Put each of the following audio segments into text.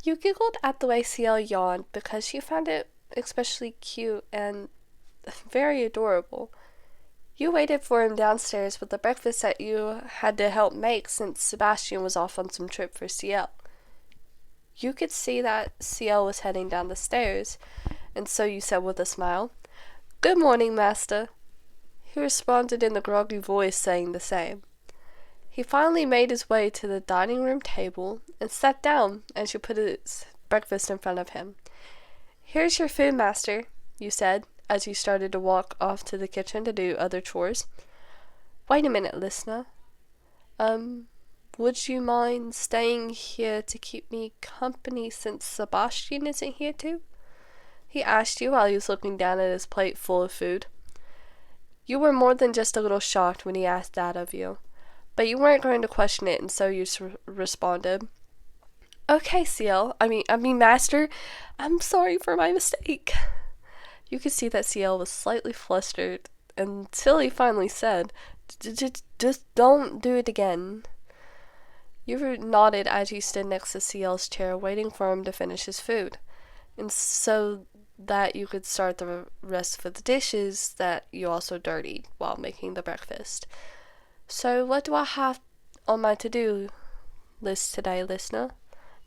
You giggled at the way Ciel yawned because she found it especially cute and very adorable. You waited for him downstairs with the breakfast that you had to help make since Sebastian was off on some trip for Ciel. You could see that Ciel was heading down the stairs, and so you said with a smile, "Good morning, master." He responded in the groggy voice saying the same. He finally made his way to the dining room table and sat down as you put his breakfast in front of him. "Here's your food, master," you said as you started to walk off to the kitchen to do other chores. "Wait a minute, listener. Um, would you mind staying here to keep me company since Sebastian isn't here too?" he asked you while he was looking down at his plate full of food. You were more than just a little shocked when he asked that of you, but you weren't going to question it, and so you responded, "Okay, Ciel. I mean, Master. I'm sorry for my mistake." You could see that Ciel was slightly flustered until he finally said, "Just don't do it again." You nodded as you stood next to Ciel's chair, waiting for him to finish his food, and so that you could start the rest of the dishes that you also dirtied while making the breakfast. "So, what do I have on my to-do list today, listener?"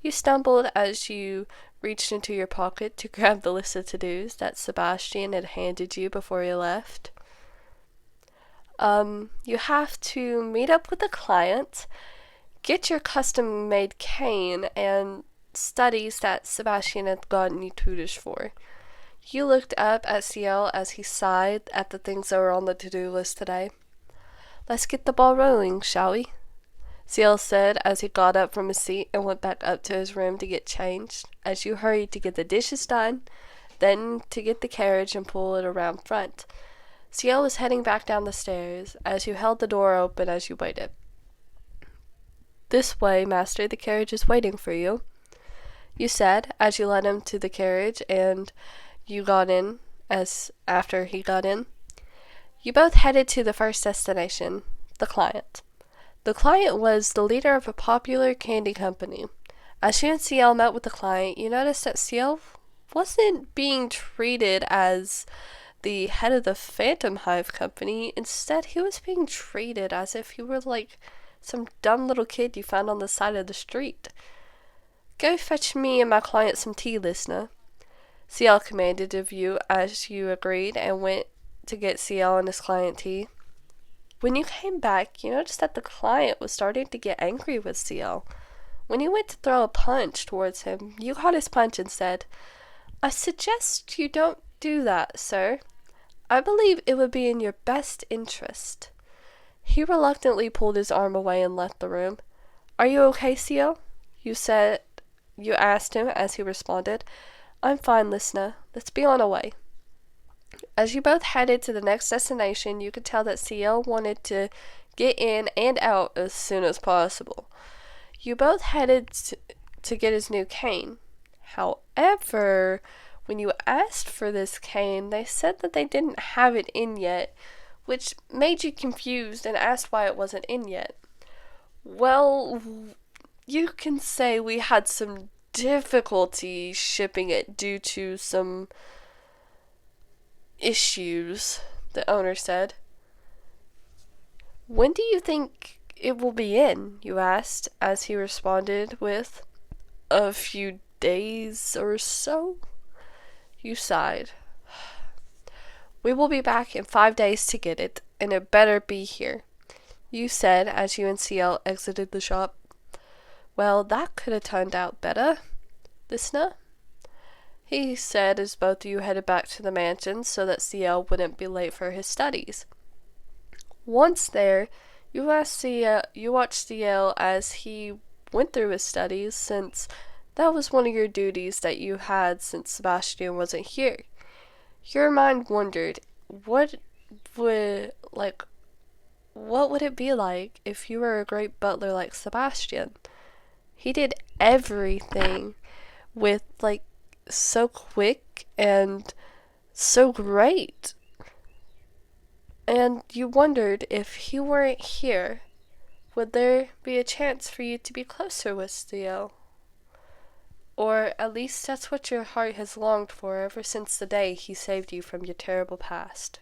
You stumbled as you reached into your pocket to grab the list of to-dos that Sebastian had handed you before he left. You have to meet up with a client, get your custom-made cane, and studies that Sebastian had gotten you tutors for. You looked up at Ciel as he sighed at the things that were on the to-do list today. "Let's get the ball rolling, shall we?" Ciel said as he got up from his seat and went back up to his room to get changed, as you hurried to get the dishes done, then to get the carriage and pull it around front. Ciel was heading back down the stairs as you held the door open as you waited. "This way, master, the carriage is waiting for you," you said as you led him to the carriage and you got in as after he got in. You both headed to the first destination, the client. The client was the leader of a popular candy company. As you and Ciel met with the client, you noticed that Ciel wasn't being treated as the head of the Phantomhive company. Instead, he was being treated as if he were like some dumb little kid you found on the side of the street. "Go fetch me and my client some tea, listener," Ciel commanded of you as you agreed and went to get Ciel and his client tea. When you came back, you noticed that the client was starting to get angry with Ciel. When he went to throw a punch towards him, you caught his punch and said, "I suggest you don't do that, sir. I believe it would be in your best interest." He reluctantly pulled his arm away and left the room. "Are you okay, Ciel?" You asked him as he responded, "I'm fine, listener. Let's be on our way." As you both headed to the next destination, you could tell that Ciel wanted to get in and out as soon as possible. You both headed to get his new cane. However, when you asked for this cane, they said that they didn't have it in yet, which made you confused and asked why it wasn't in yet. "Well, you can say we had some difficulty shipping it due to some issues," the owner said. "When do you think it will be in?" you asked, as he responded with, "A few days or so." You sighed. "We will be back in 5 days to get it, and it better be here," you said as you and Ciel exited the shop. "Well, that could have turned out better, listener," he said as both of you headed back to the mansion so that Ciel wouldn't be late for his studies. Once there, you watched Ciel as he went through his studies, since that was one of your duties that you had since Sebastian wasn't here. Your mind wondered, would like what would it be like if you were a great butler like Sebastian? He did everything with so quick and so great. And you wondered if he weren't here, would there be a chance for you to be closer with Ciel? Or at least that's what your heart has longed for ever since the day he saved you from your terrible past.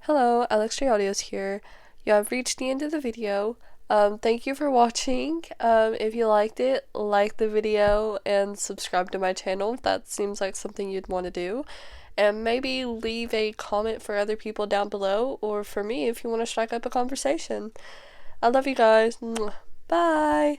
Hello, Alex Audios here. You have reached the end of the video. Thank you for watching. If you liked it, like the video and subscribe to my channel. That seems like something you'd want to do. And maybe leave a comment for other people down below, or for me if you want to strike up a conversation. I love you guys. Bye!